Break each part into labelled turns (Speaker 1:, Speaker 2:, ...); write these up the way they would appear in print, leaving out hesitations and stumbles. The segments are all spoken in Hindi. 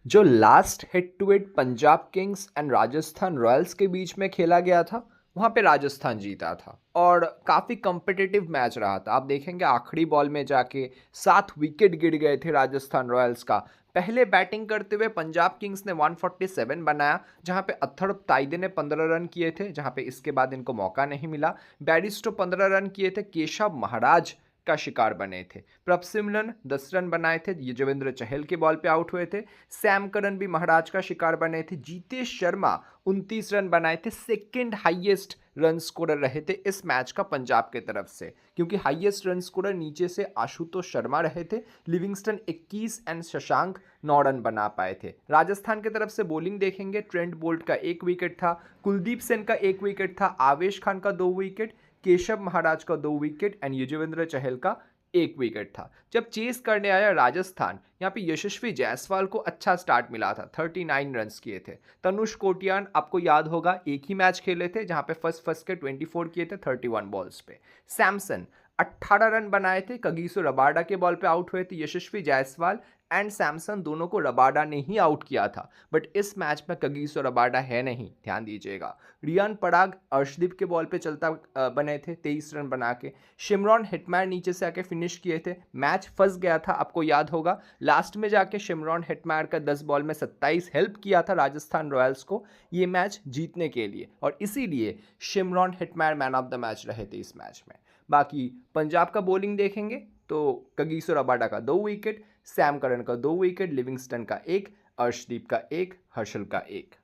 Speaker 1: जो last head to head Punjab Kings and Rajasthan Royals के बीच में खेला गया था, वहाँ पे राजस्थान जीता था और काफ़ी कम्पिटिटिव मैच रहा था। आप देखेंगे आखिरी बॉल में जाके 7 विकेट गिर गए थे राजस्थान रॉयल्स का। पहले बैटिंग करते हुए पंजाब किंग्स ने 147 बनाया, जहाँ पे अत्थर ताइदे ने 15 रन किए थे, जहाँ पे इसके बाद इनको मौका नहीं मिला। बैरिस्टो 15 रन किए थे, केशव महाराज का शिकार बने थे। प्रभसिमरन 10 रन बनाए थे, युजवेंद्र चहल के बॉल पे आउट हुए थे। सैम करन भी महाराज का शिकार बने थे। जीतेश शर्मा 29 रन बनाए थे, सेकंड हाईएस्ट रन स्कोरर रहे थे इस मैच का पंजाब के तरफ से, क्योंकि हाईएस्ट रन स्कोरर नीचे से आशुतोष शर्मा रहे थे। लिविंगस्टन 21 एंड शशांक 9 रन बना पाए थे। राजस्थान की तरफ से बॉलिंग देखेंगे, ट्रेंट बोल्ट का 1 विकेट था, कुलदीप सेन का 1 विकेट था, आवेश खान का 2 विकेट, केशव महाराज का 2 विकेट एंड युजवेंद्र चहल का 1 विकेट था। जब चेस करने आया राजस्थान, यहाँ पे यशस्वी जायसवाल को अच्छा स्टार्ट मिला था, 39 रन्स किए थे। तनुष कोटियान आपको याद होगा एक ही मैच खेले थे, जहाँ पे फर्स्ट के 24 किए थे 31 बॉल्स पे। सैमसन 18 रन बनाए थे, कगिसो रबाडा के बॉल पे आउट हुए थे। यशस्वी जायसवाल एंड सैमसन दोनों को रबाडा ने ही आउट किया था, बट इस मैच में कगिसो रबाडा है नहीं, ध्यान दीजिएगा। रियान पराग अर्शदीप के बॉल पे चलता बने थे 23 रन बना के। शिमरॉन हिटमैन नीचे से आके फिनिश किए थे। मैच फंस गया था, आपको याद होगा, लास्ट में जाके शिमरॉन हिटमैन का 10 बॉल में 27 हेल्प किया था राजस्थान रॉयल्स को ये मैच जीतने के लिए, और इसीलिए Shimron hitman man of the match रहे थे इस मैच में। बाकी पंजाब का बॉलिंग देखेंगे तो कगिसो रबाडा का 2 विकेट, सैम करन का 2 विकेट, लिविंगस्टन का 1, अर्शदीप का 1, हर्षल का 1।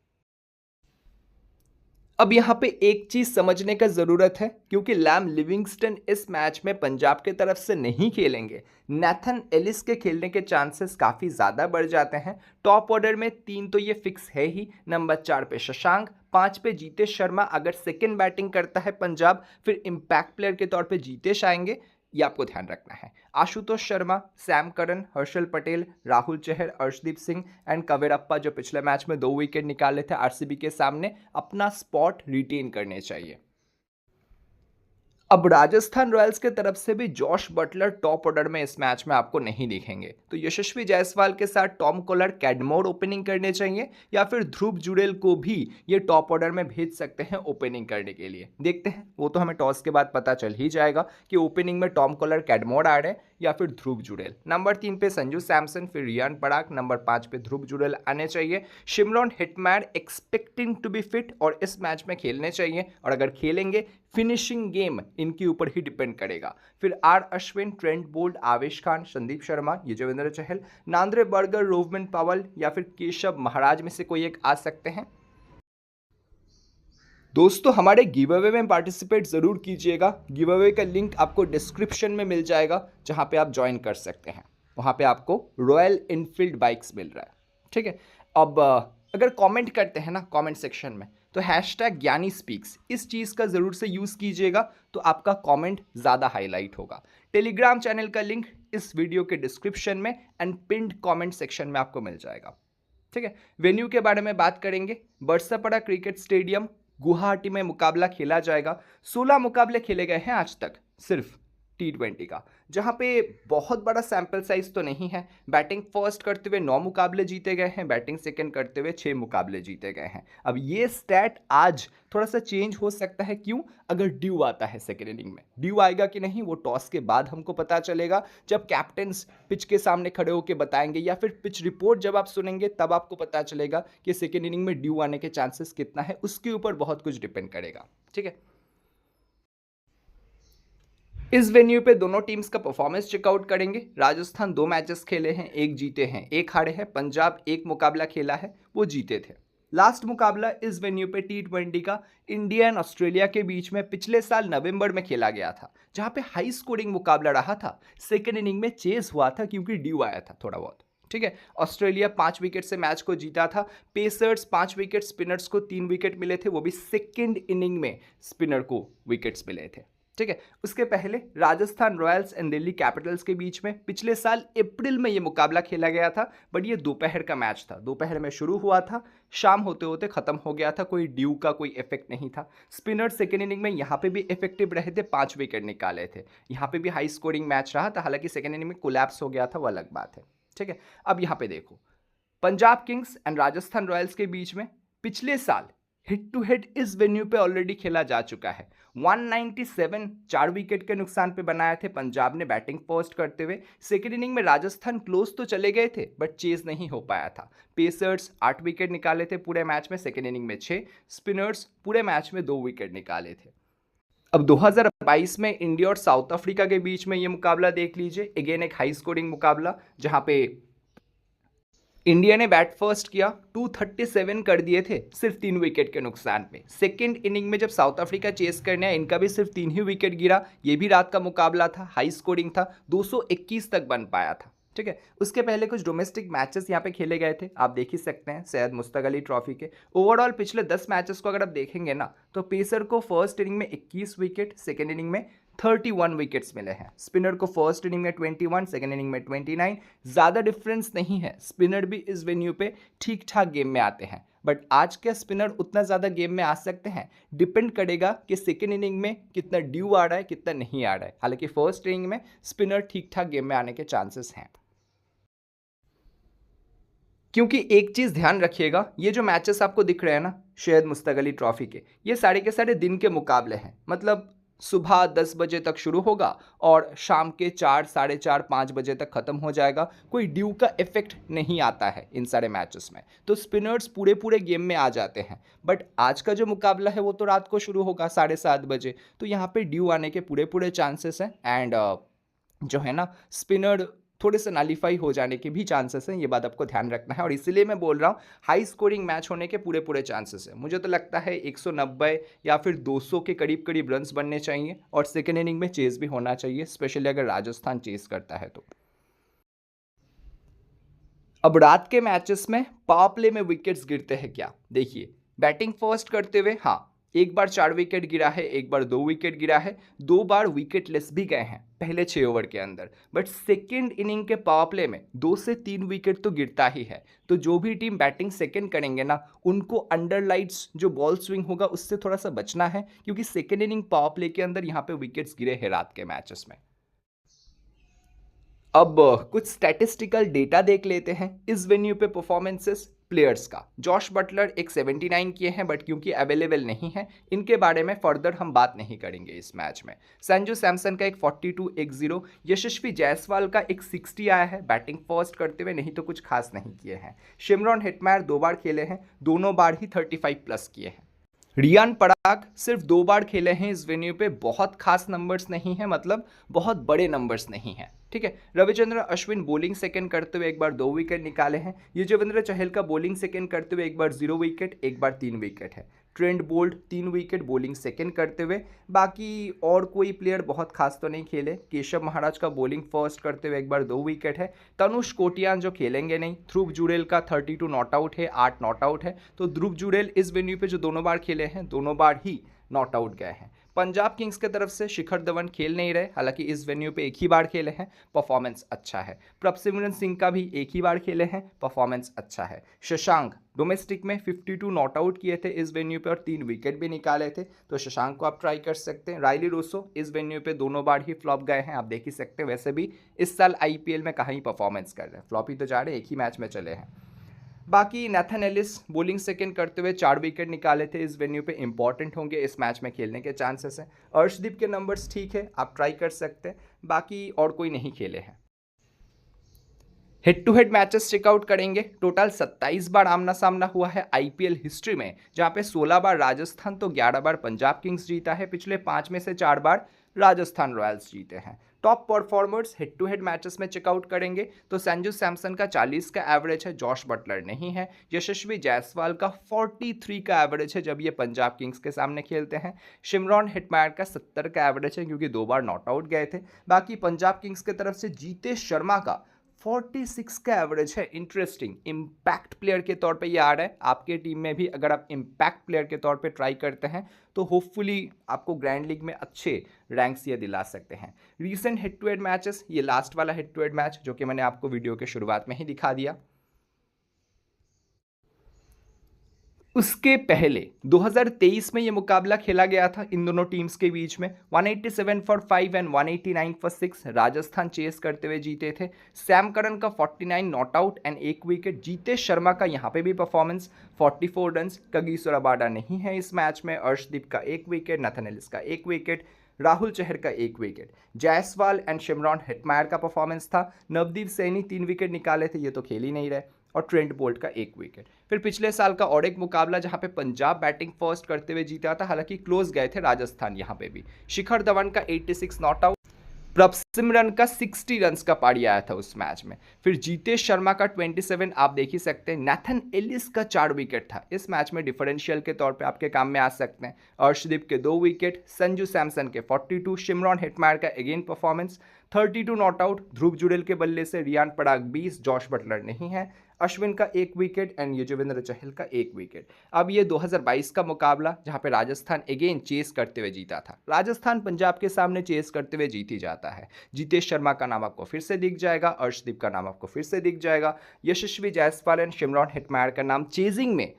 Speaker 1: अब यहाँ पे एक चीज समझने का जरूरत है, क्योंकि लैम लिविंगस्टन इस मैच में पंजाब के तरफ से नहीं खेलेंगे, नेथन एलिस के खेलने के चांसेस काफी ज्यादा बढ़ जाते हैं। टॉप ऑर्डर में 3 तो ये फिक्स है ही, नंबर 4 पे शशांक, 5 पे जीतेश शर्मा। अगर सेकेंड बैटिंग करता है पंजाब, फिर इम्पैक्ट प्लेयर के तौर पे जीतेश आएंगे, ये आपको ध्यान रखना है। Ashutosh Sharma, Sam Curran, Harshal Patel, Rahul Chahar, Arshdeep Singh and Kaverappa, जो पिछले मैच में 2 विकेट निकाले थे आरसीबी के सामने, अपना स्पॉट रिटेन करने चाहिए। अब राजस्थान रॉयल्स के तरफ से भी जॉश बटलर टॉप ऑर्डर में इस मैच में आपको नहीं दिखेंगे, तो यशस्वी जायसवाल के साथ टॉम कोलर, कैडमोर ओपनिंग करने चाहिए, या फिर ध्रुव जुड़ेल को भी ये टॉप ऑर्डर में भेज सकते हैं ओपनिंग करने के लिए। देखते हैं, वो तो हमें टॉस के बाद पता चल ही जाएगा कि ओपनिंग में टॉम कोलर, कैडमोर आ रहे हैं या फिर ध्रुव जुड़ेल। नंबर 3 पे संजू सैमसन, फिर रियान पराग, नंबर 5 पे ध्रुव जुड़ेल आने चाहिए। Shimron Hetmyer expecting to be fit और इस मैच में खेलने चाहिए, और अगर खेलेंगे फिनिशिंग गेम इनके ऊपर ही डिपेंड करेगा। फिर आर अश्विन, ट्रेंट बोल्ट, आवेश खान, संदीप शर्मा, युजवेंद्र चहल, नांद्रे बर्गर, रोवमन पवल या फिर केशव महाराज में से कोई एक आ सकते हैं। दोस्तों, हमारे गिव अवे में पार्टिसिपेट ज़रूर कीजिएगा। गिव अवे का लिंक आपको डिस्क्रिप्शन में मिल जाएगा, जहां पे आप ज्वाइन कर सकते हैं। वहां पे आपको रॉयल इनफील्ड बाइक्स मिल रहा है, ठीक है। अब अगर कमेंट करते हैं ना कमेंट सेक्शन में, तो हैशटैग ज्ञानी स्पीक्स इस चीज़ का ज़रूर से यूज़ कीजिएगा, तो आपका कमेंट ज़्यादा हाईलाइट होगा। टेलीग्राम चैनल का लिंक इस वीडियो के डिस्क्रिप्शन में एंड पिंड कमेंट सेक्शन में आपको मिल जाएगा, ठीक है। वेन्यू के बारे में बात करेंगे, बरसापड़ा क्रिकेट स्टेडियम गुवाहाटी में मुकाबला खेला जाएगा। 16 मुकाबले खेले गए हैं आज तक सिर्फ T20 का, जहां पे बहुत बड़ा सैंपल साइज तो नहीं है। बैटिंग फर्स्ट करते हुए 9 मुकाबले जीते गए हैं, बैटिंग सेकंड करते हुए 6 मुकाबले जीते गए हैं। अब ये स्टैट आज थोड़ा सा चेंज हो सकता है, क्यों? अगर ड्यू आता है सेकेंड इनिंग में, ड्यू आएगा कि नहीं वो टॉस के बाद हमको पता चलेगा, जब कैप्टन्स पिच के सामने खड़े होकर बताएंगे, या फिर पिच रिपोर्ट जब आप सुनेंगे तब आपको पता चलेगा कि सेकेंड इनिंग में ड्यू आने के चांसेस कितना है। उसके ऊपर बहुत कुछ डिपेंड करेगा, ठीक है। इस वेन्यू पे दोनों टीम्स का परफॉर्मेंस चेकआउट करेंगे। राजस्थान 2 मैचेस खेले हैं, 1 जीते हैं 1 हारे हैं। पंजाब 1 मुकाबला खेला है, वो जीते थे। लास्ट मुकाबला इस वेन्यू पे T20 का इंडिया एंड ऑस्ट्रेलिया के बीच में पिछले साल नवंबर में खेला गया था, जहां पे हाई स्कोरिंग मुकाबला रहा था। सेकेंड इनिंग में चेस हुआ था, क्योंकि ड्यू आया था थोड़ा बहुत, ठीक है। ऑस्ट्रेलिया 5 विकेट से मैच को जीता था। पेसर्स 5 विकेट, स्पिनर्स को 3 विकेट मिले थे, वो भी सेकेंड इनिंग में स्पिनर को विकेट्स मिले थे, ठीक है। उसके पहले Rajasthan Royals and Delhi Capitals के बीच में पिछले साल अप्रैल में ये मुकाबला खेला गया था, बट ये दोपहर का मैच था। दोपहर में शुरू हुआ था, शाम होते होते खत्म हो गया था, कोई ड्यू का कोई इफेक्ट नहीं था। स्पिनर सेकेंड इनिंग में यहाँ पे भी इफेक्टिव रहे थे, 5 विकेट निकाले थे। यहाँ पे भी हाई स्कोरिंग मैच रहा था, हालांकि सेकेंड इनिंग में कोलैप्स हो गया था, वो अलग बात है, ठीक है। अब यहाँ पे देखो, Punjab Kings and Rajasthan Royals के बीच में पिछले साल हेड टू हेड इस वेन्यू पे ऑलरेडी खेला जा चुका है। 197 4 विकेट के नुकसान पे बनाए थे पंजाब ने बैटिंग फर्स्ट करते हुए। सेकेंड इनिंग में राजस्थान क्लोज तो चले गए थे बट चेज नहीं हो पाया था। पेसर्स 8 विकेट निकाले थे पूरे मैच में, सेकेंड इनिंग में 6, स्पिनर्स पूरे मैच में 2 विकेट निकाले थे। अब 2022 में इंडिया और साउथ अफ्रीका के बीच में ये मुकाबला देख लीजिए, अगेन एक हाई स्कोरिंग मुकाबला जहां पे इंडिया ने बैट फर्स्ट किया, 237 कर दिए थे सिर्फ 3 विकेट के नुकसान पे। सेकेंड इनिंग में जब साउथ अफ्रीका चेस करने आया, इनका भी सिर्फ 3 ही विकेट गिरा। ये भी रात का मुकाबला था, हाई स्कोरिंग था, 221 तक बन पाया था। ठीक है, उसके पहले कुछ डोमेस्टिक मैचेस यहाँ पे खेले गए थे, आप देख ही सकते हैं सैयद मुश्ताक अली ट्रॉफी के। ओवरऑल पिछले 10 मैचेस को अगर आप देखेंगे ना, तो पेसर को फर्स्ट इनिंग में 21 विकेट, सेकेंड इनिंग में 31 विकेट्स मिले हैं। स्पिनर को फर्स्ट इनिंग में 21, सेकेंड इनिंग में 29। ज़्यादा डिफरेंस नहीं है, स्पिनर भी इस वेन्यू पे ठीक ठाक गेम में आते हैं। बट आज के स्पिनर उतना ज़्यादा गेम में आ सकते हैं, डिपेंड करेगा कि सेकेंड इनिंग में कितना ड्यू आ रहा है, कितना नहीं आ रहा है। हालांकि फर्स्ट इनिंग में स्पिनर ठीक ठाक गेम में आने के चांसेस हैं। क्योंकि एक चीज़ ध्यान रखिएगा, ये जो मैचेस आपको दिख रहे हैं ना सैयद मुश्ताक अली ट्रॉफी के, ये सारे के सारे दिन के मुकाबले हैं। मतलब सुबह 10 बजे तक शुरू होगा और शाम के 4, साढ़े 4, 5 बजे तक ख़त्म हो जाएगा। कोई ड्यू का इफेक्ट नहीं आता है इन सारे मैचेस में, तो स्पिनर्स पूरे पूरे गेम में आ जाते हैं। बट आज का जो मुकाबला है वो तो रात को शुरू होगा 7:30 बजे, तो यहाँ पे ड्यू आने के पूरे पूरे चांसेस हैं। एंड जो है ना, स्पिनर थोड़े से नलीफाई हो जाने के भी चांसेस हैं, ये बात आपको ध्यान रखना है। और इसीलिए मैं बोल रहा हूँ हाई स्कोरिंग मैच होने के पूरे पूरे चांसेस हैं। मुझे तो लगता है 190 या फिर 200 के करीब करीब रन्स बनने चाहिए, और सेकेंड इनिंग में चेस भी होना चाहिए, स्पेशली अगर राजस्थान चेस करता है तो। अब रात के मैचेस में पावर प्ले में विकेट्स गिरते हैं क्या, देखिए। बैटिंग फर्स्ट करते हुए हाँ, एक बार 4 विकेट गिरा है, एक बार 2 विकेट गिरा है, 2 बार विकेट लेस भी गए हैं पहले 6 ओवर के अंदर। बट सेकेंड इनिंग के पावर प्ले में 2 से 3 विकेट तो गिरता ही है। तो जो भी टीम बैटिंग सेकेंड करेंगे ना, उनको अंडर लाइट्स जो बॉल स्विंग होगा उससे थोड़ा सा बचना है, क्योंकि सेकेंड इनिंग पावर प्ले के अंदर यहाँ पे विकेट्स गिरे हैं रात के मैचेस में। अब कुछ स्टैटिस्टिकल डेटा देख लेते हैं इस वेन्यू पे परफॉर्मेंसेस प्लेयर्स का। जॉश बटलर एक 79 किए हैं, बट क्योंकि अवेलेबल नहीं है, इनके बारे में फर्दर हम बात नहीं करेंगे इस मैच में। संजू सैमसन का एक 42 एक 0, यशस्वी जायसवाल का एक 60 आया है बैटिंग फर्स्ट करते हुए, नहीं तो कुछ खास नहीं किए हैं। शिमरॉन हेटमायर 2 बार खेले हैं, दोनों बार ही 35 प्लस किए हैं। रियान पराग सिर्फ 2 बार खेले हैं इस वेन्यू पे, बहुत खास नंबर्स नहीं है, मतलब बहुत बड़े नंबर्स नहीं है। ठीक है, रविचंद्र अश्विन बॉलिंग सेकंड करते हुए एक बार 2 विकेट निकाले हैं। युजवेंद्र चहल का बॉलिंग सेकंड करते हुए एक बार 0 विकेट, एक बार 3 विकेट है। Trent Boult 3 wicket bowling second करते हुए। बाकी और कोई प्लेयर बहुत खास तो नहीं खेले। केशव महाराज का बॉलिंग फर्स्ट करते हुए एक बार 2 विकेट है। तनुष कोटियान जो खेलेंगे नहीं। ध्रुव जुरेल का 32 नॉट आउट है, 8 नॉट आउट है। तो ध्रुव जुरेल इस वेन्यू पे जो दोनों बार खेले हैं, दोनों बार ही नॉट आउट गए हैं। पंजाब किंग्स की तरफ से शिखर धवन खेल नहीं रहे, हालांकि इस वेन्यू पे एक ही बार खेले हैं, परफॉर्मेंस अच्छा है। प्रभसिमरन सिंह का भी एक ही बार खेले हैं, परफॉर्मेंस अच्छा है। शशांक डोमेस्टिक में 52 नॉट आउट किए थे इस वेन्यू पे और 3 विकेट भी निकाले थे, तो शशांक को आप ट्राई कर सकते हैं। रायली रोसो इस वेन्यू पे दोनों बार ही फ्लॉप गए हैं, आप देख ही सकते हैं। वैसे भी इस साल आईपीएल में कहाँ ही परफॉर्मेंस कर रहे हैं, फ्लॉप ही तो जा रहे हैं, एक ही मैच में चले हैं। बाकी नेथन एलिस बॉलिंग सेकंड करते हुए 4 विकेट निकाले थे इस वेन्यू पे, इंपॉर्टेंट होंगे इस मैच में खेलने के चांसेस हैं। अर्शदीप के नंबर्स ठीक है, आप ट्राई कर सकते हैं, बाकी और कोई नहीं खेले हैं। Head to head matches check out करेंगे, टोटल 27 बार आमना सामना हुआ है आईपीएल हिस्ट्री में, जहां पे 16 बार राजस्थान तो 11 बार पंजाब किंग्स जीता है। पिछले 5 में से 4 बार राजस्थान रॉयल्स जीते हैं। Top performers head to head matches में चेकआउट करेंगे तो संजू सैमसन का 40 का एवरेज है, जॉश बटलर नहीं है। यशस्वी जायसवाल का 43 का एवरेज है जब ये पंजाब किंग्स के सामने खेलते हैं। शिमरॉन हेटमायर का 70 का एवरेज है, क्योंकि 2 बार नॉट आउट गए थे। बाकी पंजाब किंग्स की तरफ से जीतेश शर्मा का 46 का एवरेज है। इंटरेस्टिंग, इम्पैक्ट प्लेयर के तौर पे ये आ रहा है। आपके टीम में भी अगर आप इम्पैक्ट प्लेयर के तौर पे ट्राई करते हैं तो होपफुली आपको ग्रैंड लीग में अच्छे रैंक्स ये दिला सकते हैं। Recent head to head matches, ये लास्ट वाला हेड टू हेड मैच जो कि मैंने आपको वीडियो के शुरुआत में ही दिखा दिया। उसके पहले 2023 में ये मुकाबला खेला गया था इन दोनों टीम्स के बीच में। 187 for 5 and 189 for 6 Rajasthan chase करते हुए जीते थे। सैम करन का 49 not out and 1 wicket. Jitesh Sharma का यहाँ पे भी परफॉर्मेंस 44 रन्स। कगिसो रबाडा नहीं है इस मैच में। अर्शदीप का 1 विकेट, नाथन एलिस का 1 विकेट, राहुल चहर का 1 wicket. Jaiswal and Shimron Hetmyer का परफॉर्मेंस था। नवदीप सैनी 3 विकेट निकाले थे, ये तो खेल ही नहीं रहे। और ट्रेंट बोल्ट का 1 विकेट। फिर पिछले साल का और एक मुकाबला जहां पे पंजाब बैटिंग फर्स्ट करते हुए जीता था, हालांकि क्लोज गए थे राजस्थान यहां पे भी। शिखर धवन का 86 नॉट आउट, प्रभसिमरन का 60 रन्स का पारी आया था उस मैच में। फिर जीतेश शर्मा का 27 आप देख ही सकते हैं। नाथन एलिस का 4 विकेट था इस मैच में, डिफरेंशियल के तौर पे आपके काम में आ सकते हैं। अर्शदीप के 2 विकेट, संजू सैमसन के 42, शिमरॉन हेटमायर का अगेन परफॉर्मेंस 32 नॉट आउट। ध्रुव जुड़ेल के बल्ले से रियान पराग 20, जॉश बटलर नहीं है, अश्विन का 1 विकेट एंड युजवेंद्र चहल का 1 विकेट। अब ये 2022 का मुकाबला जहां पे राजस्थान अगेन चेस करते हुए जीता था। राजस्थान पंजाब के सामने चेस करते हुए जीत ही जाता है। जीतेश शर्मा का नाम आपको फिर से दिख जाएगा, अर्शदीप का नाम आपको फिर से दिख जाएगा, यशस्वी जायसवाल एंड शिमरॉन हेटमायर का नाम चेजिंग में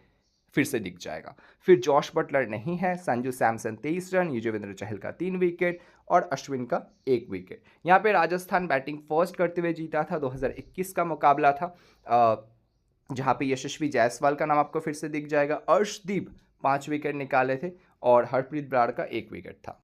Speaker 1: फिर से दिख जाएगा। फिर जॉश बटलर नहीं है, संजू सैमसन 23 रन, युजवेंद्र चहल का 3 विकेट और अश्विन का 1 विकेट। यहाँ पे राजस्थान बैटिंग फर्स्ट करते हुए जीता था। 2021 का मुकाबला था जहाँ पे यशस्वी जायसवाल का नाम आपको फिर से दिख जाएगा। अर्शदीप 5 विकेट निकाले थे और हरप्रीत बराड़ का 1 विकेट था।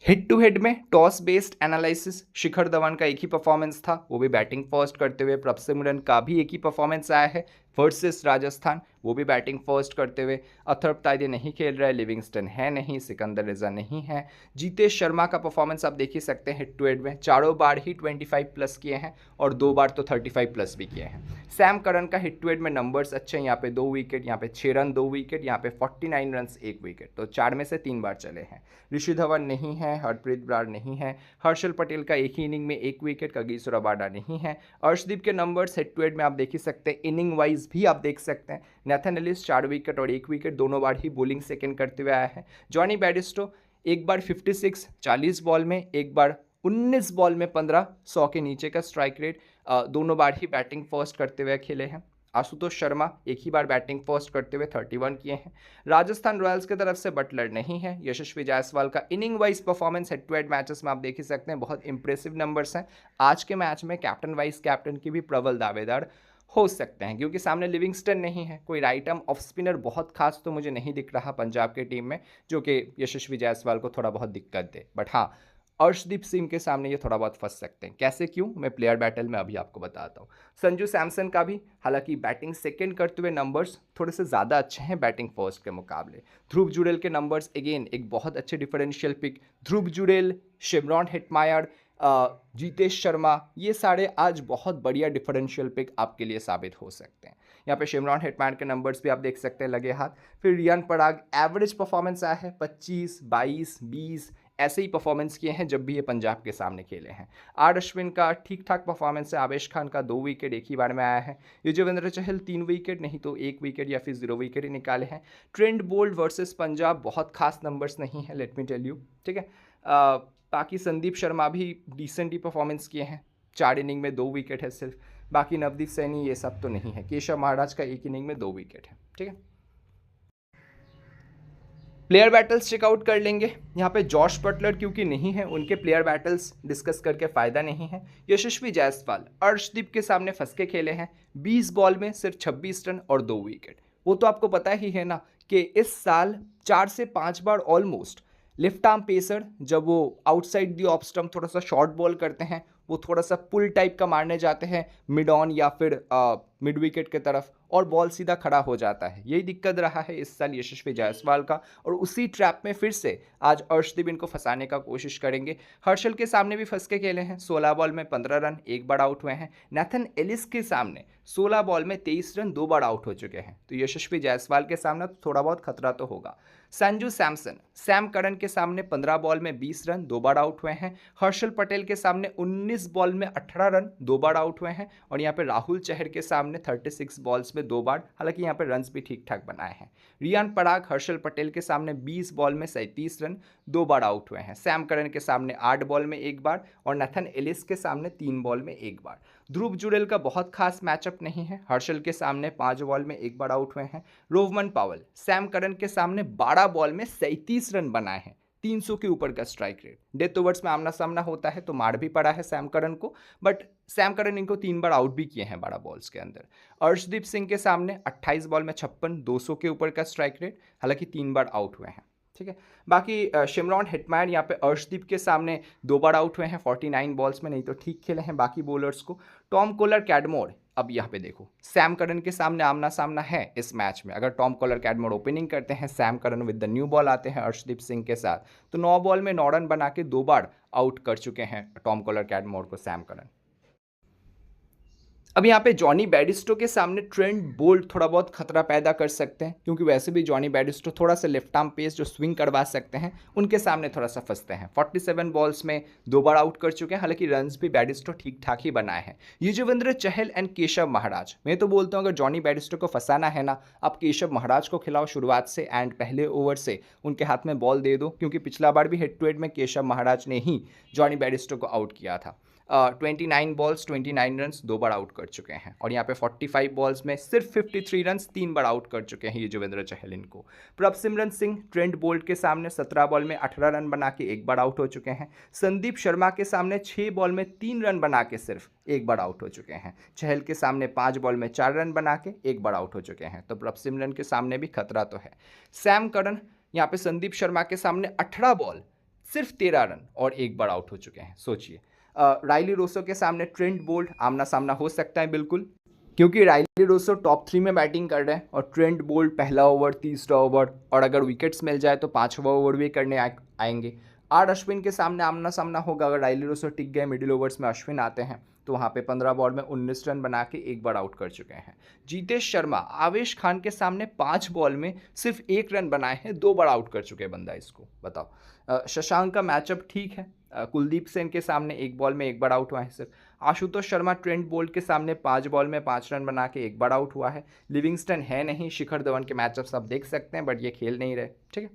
Speaker 1: हेड टू हेड में toss based analysis, Shikhar Dhawan का एक ही परफॉर्मेंस था, वो भी बैटिंग फर्स्ट करते हुए। प्रभसिमरन का भी एक ही परफॉर्मेंस आया है वर्सेस राजस्थान, वो भी बैटिंग फर्स्ट करते हुए। अथर्व ताइदे नहीं खेल रहा है, लिविंगस्टन है नहीं, सिकंदर रजा नहीं है। जीतेश शर्मा का परफॉर्मेंस आप देख ही सकते हैं हेड टू हेड में, चारों बार ही 25 प्लस किए हैं और 2 बार तो 35 प्लस भी किए हैं। सैम करन का हेड टू हेड में नंबर्स अच्छे हैं, यहाँ पे 2 विकेट, यहाँ पे 6 रन 2 विकेट, यहाँ पे 49 रन 1 विकेट, तो 4 में से 3 बार चले हैं। ऋषि धवन नहीं है, हरप्रीत बराड़ नहीं है, हर्षल पटेल का एक ही इनिंग में 1 विकेट, कगिसो रबाडा नहीं है। अर्शदीप के नंबर्स हेड टू हेड में आप देख ही सकते हैं, इनिंग वाइज भी आप देख सकते हैं। नाथन एलिस 4 विकेट और 1 विकेट, दोनों बार ही बॉलिंग सेकंड करते हुए आया है। जॉनी बैरिस्टो एक बार 56 40 बॉल में, एक बार 19 बॉल में 15, 100 के नीचे का स्ट्राइक रेट, दोनों बार ही बैटिंग फर्स्ट करते हुए खेले हैं। आशुतोष शर्मा एक ही बार बैटिंग फर्स्ट करते हुए 31 किए हैं। राजस्थान रॉयल्स की तरफ से बटलर नहीं है। यशस्वी जायसवाल का inning wise performance head to head matches में आप देख ही सकते हैं, बहुत इंप्रेसिव नंबर्स हैं। आज के मैच में कैप्टन वाइस कैप्टन की भी प्रबल दावेदार हो सकते हैं, क्योंकि सामने लिविंगस्टन नहीं है। कोई राइट आर्म ऑफ स्पिनर बहुत खास तो मुझे नहीं दिख रहा पंजाब की टीम में, जो कि यशस्वी जायसवाल को थोड़ा बहुत दिक्कत दे। बट हाँ, अर्शदीप सिंह के सामने ये थोड़ा बहुत फंस सकते हैं। कैसे, क्यों, मैं प्लेयर बैटल में अभी आपको बताता हूँ। संजू सैमसन का भी हालांकि बैटिंग सेकंड करते हुए नंबर्स थोड़े से ज़्यादा अच्छे हैं बैटिंग फर्स्ट के मुकाबले। ध्रुव जुड़ेल के नंबर्स अगेन एक बहुत अच्छे डिफरेंशियल पिक। ध्रुव जुड़ेल, शिमरॉन हेटमायर, जीतेश शर्मा, ये सारे आज बहुत बढ़िया डिफरेंशियल पिक आपके लिए साबित हो सकते हैं। यहाँ पे शिमरॉन हेटमायर के नंबर्स भी आप देख सकते हैं लगे हाथ। फिर रियान पराग एवरेज परफॉर्मेंस आया है, 25, 22, 20 ऐसे ही परफॉर्मेंस किए हैं जब भी ये पंजाब के सामने खेले हैं। आर अश्विन का ठीक ठाक परफॉर्मेंस है। आवेश खान का 2 विकेट एक ही बार में आया है। युजवेंद्र चहल 3 विकेट, नहीं तो 1 विकेट या फिर 0 विकेट ही निकाले हैं। ट्रेंट बोल्ट वर्सेस पंजाब बहुत खास नंबर्स नहीं है, लेट मी टेल यू, ठीक है। बाकी संदीप शर्मा भी डिसेंट ही परफॉर्मेंस किए हैं, 4 इनिंग में 2 विकेट है सिर्फ। बाकी नवदीप सैनी ये सब तो नहीं है। केशव महाराज का 1 इनिंग में 2 विकेट है, ठीक है। प्लेयर बैटल्स चेकआउट कर लेंगे। यहाँ पे जॉश बटलर क्योंकि नहीं है, उनके प्लेयर बैटल्स डिस्कस करके फ़ायदा नहीं है। यशस्वी जायसवाल अर्शदीप के सामने फंस के खेले हैं, 20 बॉल में सिर्फ 26 रन और 2 विकेट। वो तो आपको पता ही है ना कि इस साल 4 से 5 बार ऑलमोस्ट लेफ्ट आर्म पेसर जब वो आउटसाइड दी ऑफ स्टंप थोड़ा सा शॉर्ट बॉल करते हैं, वो थोड़ा सा पुल टाइप का मारने जाते हैं मिड ऑन या फिर मिड विकेट की तरफ, और बॉल सीधा खड़ा हो जाता है। यही दिक्कत रहा है इस साल यशस्वी जायसवाल का, और उसी ट्रैप में फिर से आज अर्शदीप इनको फंसाने का कोशिश करेंगे। हर्षल के सामने भी फंस के खेले हैं, 16 बॉल में 15 रन, 1 बार आउट हुए हैं। नाथन एलिस के सामने 16 बॉल में 23 रन, 2 बार आउट हो चुके हैं। तो यशस्वी जायसवाल के सामने तो थोड़ा बहुत खतरा तो होगा। संजू सैमसन सैम करन के सामने 15 बॉल में 20 रन, 2 बार आउट हुए हैं। हर्षल पटेल के सामने 19 बॉल में 18 रन, 2 बार आउट हुए हैं। और यहाँ पे राहुल चहर के सामने सामने 36 बॉल्स में 2 बार, हालांकि यहाँ पे रन्स भी ठीक ठाक बनाए हैं। रियान पराग हर्षल पटेल के सामने 20 बॉल में 37 रन, 2 बार आउट हुए हैं। सैम करन के सामने 8 बॉल में 1 बार और नथन एलिस के सामने 3 बॉल में 1 बार। ध्रुव जुरेल का बहुत खास मैचअप नहीं है, हर्षल के सामने 5 बॉल में 1 बार आउट हुए हैं। रोवमन पावल सैम करन के सामने 12 बॉल में 37 रन बनाए हैं, 300 के ऊपर का स्ट्राइक रेट। डेथ ओवर्स में आमना सामना होता है तो मार भी पड़ा है सैम करन को, बट सैम करन इनको 3 बार आउट भी किए हैं 12 बॉल्स के अंदर। अर्शदीप सिंह के सामने 28 बॉल में 56, 200 के ऊपर का स्ट्राइक रेट, हालांकि 3 बार आउट हुए हैं। ठीक है, बाकी शिमरॉन हेटमायर यहाँ पे अर्शदीप के सामने 2 बार आउट हुए हैं 49 बॉल्स में, नहीं तो ठीक खेले हैं बाकी बॉलर्स को। टॉम कोलर कैडमोर, अब यहाँ पे देखो सैम करन के सामने आमना सामना है इस मैच में। अगर टॉम कोलर कैडमोर ओपनिंग करते हैं, Sam Curran with the new ball आते हैं अर्शदीप सिंह के साथ, तो 9 बॉल में 9 रन बना के 2 बार आउट कर चुके हैं टॉम कोलर कैडमोर को सैम करन। अब यहाँ पे जॉनी बैरिस्टो के सामने ट्रेंट बोल्ट थोड़ा बहुत खतरा पैदा कर सकते हैं, क्योंकि वैसे भी जॉनी बैरिस्टो थोड़ा सा लेफ्ट आर्म पेस जो स्विंग करवा सकते हैं, उनके सामने थोड़ा सा फंसते हैं। 47 बॉल्स में 2 बार आउट कर चुके हैं, हालांकि रन्स भी बैरिस्टो ठीक ठाक ही बनाए हैं। युजवेंद्र चहल एंड केशव महाराज, मैं तो बोलता हूँ अगर जॉनी बैरिस्टो को फंसाना है ना, आप केशव महाराज को खिलाओ शुरुआत से एंड पहले ओवर से उनके हाथ में बॉल दे दो, क्योंकि पिछला बार भी हेड टू हेड में केशव महाराज ने ही जॉनी बैरिस्टो को आउट किया था। 29 बॉल्स 29 रन्स, 2 बार आउट कर चुके हैं। और यहाँ पे 45 बॉल्स में सिर्फ 53 रन्स, 3 बार आउट कर चुके हैं युजवेंद्र चहल इनको। प्रभसिमरन सिंह ट्रेंट बोल्ट के सामने 17 बॉल में 18 रन बना के 1 बार आउट हो चुके हैं। संदीप शर्मा के सामने 6 बॉल में 3 रन बना के सिर्फ 1 बार आउट हो चुके हैं। चहल के सामने 5 बॉल में 4 रन बना के 1 बार आउट हो चुके हैं। तो प्रभसिमरन के सामने भी खतरा तो है। सैम करन यहाँ पे संदीप शर्मा के सामने 18 बॉल सिर्फ 13 रन और 1 बार आउट हो चुके हैं, सोचिए। राइली रोसो के सामने ट्रेंट बोल्ट आमना सामना हो सकता है बिल्कुल, क्योंकि राइली रोसो टॉप 3 में बैटिंग कर रहे हैं और ट्रेंट बोल्ट पहला ओवर, तीसरा ओवर और अगर विकेट्स मिल जाए तो 5वां ओवर भी करने आएंगे। आर अश्विन के सामने आमना सामना होगा। अगर राइली रोसो टिक गए, मिडिल ओवर्स में अश्विन आते हैं, तो वहाँ पे 15 बॉल में 19 रन बना के 1 बार आउट कर चुके हैं। जीतेश शर्मा आवेश खान के सामने 5 बॉल में सिर्फ 1 रन बनाए हैं, 2 बार आउट कर चुके हैं बंदा इसको, बताओ। शशांक का मैचअप ठीक है। कुलदीप सेन के सामने 1 बॉल में 1 बार आउट हुआ है सिर्फ। आशुतोष शर्मा ट्रेंट बोल्ट के सामने 5 बॉल में 5 रन बना के 1 बार आउट हुआ है। लिविंगस्टन है नहीं, शिखर धवन के मैचअप्स आप देख सकते हैं, बट ये खेल नहीं रहे। ठीक है,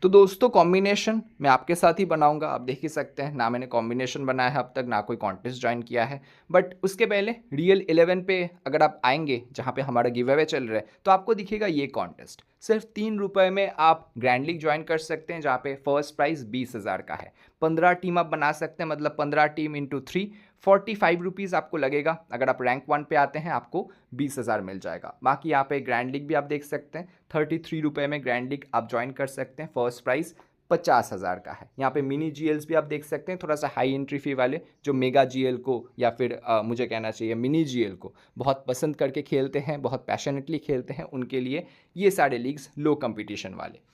Speaker 1: तो दोस्तों कॉम्बिनेशन मैं आपके साथ ही बनाऊंगा, आप देख ही सकते हैं ना मैंने कॉम्बिनेशन बनाया है अब तक, ना कोई कॉन्टेस्ट ज्वाइन किया है। बट उसके पहले रियल 11 पे अगर आप आएंगे जहां पे हमारा गिव अवे चल रहा है, तो आपको दिखेगा ये कॉन्टेस्ट। सिर्फ 3 रुपये में आप ग्रैंड लीग ज्वाइन कर सकते हैं, जहाँ पे फर्स्ट प्राइज 20,000 का है। 15 टीम आप बना सकते हैं, मतलब 15 टीम इंटू 3, 45 रुपीज़ आपको लगेगा। अगर आप रैंक 1 पे आते हैं आपको 20,000 मिल जाएगा। बाकी यहाँ पे ग्रैंड लीग भी आप देख सकते हैं, 33 रुपये में ग्रैंड लीग आप ज्वाइन कर सकते हैं। फर्स्ट प्राइज़ 50,000 का है। यहाँ पे मिनी जीएल्स भी आप देख सकते हैं, थोड़ा सा हाई एंट्री फी वाले जो मेगा जीएल को या फिर मुझे कहना चाहिए मिनी जीएल को बहुत पसंद करके खेलते हैं, बहुत पैशनेटली खेलते हैं, उनके लिए ये सारे लीग्स लो कंपटीशन वाले।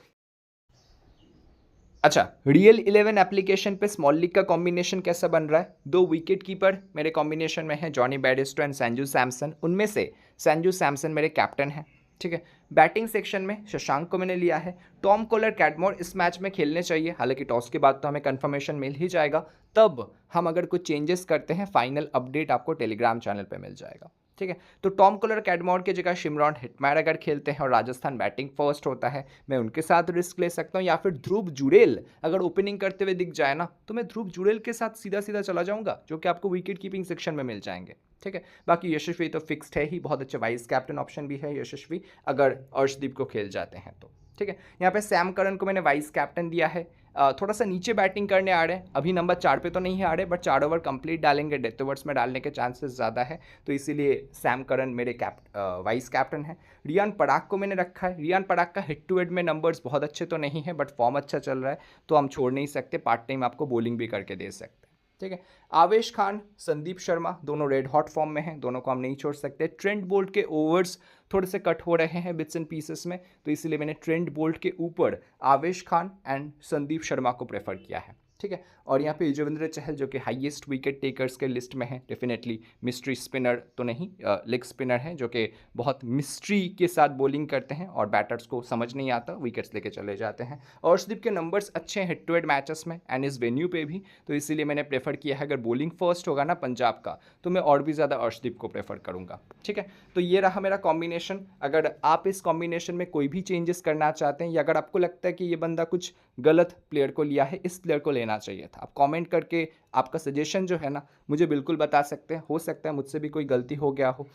Speaker 1: अच्छा, रियल 11 एप्लीकेशन पे स्मॉल लीग का कॉम्बिनेशन कैसा बन रहा है? 2 विकेट कीपर मेरे कॉम्बिनेशन में है, Johnny Bairstow and Sanju Samson. उनमें से संजू सैमसन मेरे कैप्टन हैं। ठीक है, बैटिंग सेक्शन में शशांक को मैंने लिया है। टॉम कोलर कैडमोर इस मैच में खेलने चाहिए, हालांकि टॉस के बाद तो हमें कंफर्मेशन मिल ही जाएगा, तब हम अगर कुछ चेंजेस करते हैं फाइनल अपडेट आपको टेलीग्राम चैनल पे मिल जाएगा। ठीक है, तो टॉम कोलर कैडमोर की जगह शिमरॉन हेटमायर अगर खेलते हैं और राजस्थान बैटिंग फर्स्ट होता है, मैं उनके साथ रिस्क ले सकता हूँ। या फिर ध्रुव जुरेल अगर ओपनिंग करते हुए दिख जाए ना, तो मैं ध्रुव जुरेल के साथ सीधा सीधा चला जाऊँगा, जो कि आपको विकेट कीपिंग सेक्शन में मिल जाएंगे। ठीक है, बाकी यशस्वी तो फिक्स्ड है ही, बहुत अच्छे वाइस कैप्टन ऑप्शन भी है यशस्वी अगर अर्शदीप को खेल जाते हैं तो। ठीक है, यहाँ पे सैम करन को मैंने वाइस कैप्टन दिया है। थोड़ा सा नीचे बैटिंग करने आ रहे हैं, अभी नंबर 4 पे तो नहीं आ रहे, बट 4 ओवर कंप्लीट डालेंगे, डेथ ओवर्स में डालने के चांसेस ज़्यादा है, तो इसीलिए सैम करन मेरे वाइस कैप्टन है। रियान पराग को मैंने रखा है। रियान पराग का हेड टू हेड में नंबर्स बहुत अच्छे तो नहीं है, बट फॉर्म अच्छा चल रहा है, तो हम छोड़ नहीं सकते, पार्ट टाइम आपको बॉलिंग भी करके दे सकते हैं। ठीक है, आवेश खान, संदीप शर्मा दोनों रेड हॉट फॉर्म में हैं, दोनों को हम नहीं छोड़ सकते। ट्रेंट बोल्ट के ओवर्स थोड़े से कट हो रहे हैं बिट्स एंड पीसेस में, तो इसीलिए मैंने ट्रेंट बोल्ट के ऊपर आवेश खान एंड संदीप शर्मा को प्रेफर किया है। ठीक है। ठीक है। और यहाँ पे युजवेंद्र चहल जो कि हाईएस्ट विकेट टेकर्स के लिस्ट में है, डेफिनेटली मिस्ट्री स्पिनर तो नहीं, लेग स्पिनर हैं जो कि बहुत मिस्ट्री के साथ बॉलिंग करते हैं और बैटर्स को समझ नहीं आता, विकेट्स लेके चले जाते हैं। और अर्शदीप के नंबर्स अच्छे हैं हेड टू हेड मैचेस में एंड इस वेन्यू पे भी, तो इसीलिए मैंने प्रेफर किया है अगर बॉलिंग फर्स्ट होगा ना पंजाब का तो मैं और भी ज़्यादा अर्शदीप को प्रेफर करूँगा, ठीक है। तो ये रहा मेरा कॉम्बिनेशन। अगर आप इस कॉम्बिनेशन में कोई भी चेंजेस करना चाहते हैं या अगर आपको लगता है कि ये बंदा कुछ गलत प्लेयर को लिया है, इस प्लेयर को लेना चाहिए था, आप कमेंट करके आपका सजेशन जो है ना मुझे बिल्कुल बता सकते हैं। हो सकता है मुझसे भी कोई गलती हो गया हो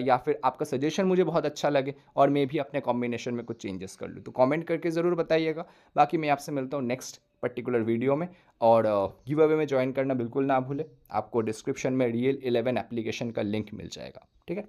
Speaker 1: या फिर आपका सजेशन मुझे बहुत अच्छा लगे और मैं भी अपने कॉम्बिनेशन में कुछ चेंजेस कर लूँ, तो कमेंट करके ज़रूर बताइएगा। बाकी मैं आपसे मिलता हूँ नेक्स्ट पर्टिकुलर वीडियो में। और गिव अवे में ज्वाइन करना बिल्कुल ना भूलें, आपको डिस्क्रिप्शन में Real11 एप्लीकेशन का लिंक मिल जाएगा, ठीक है।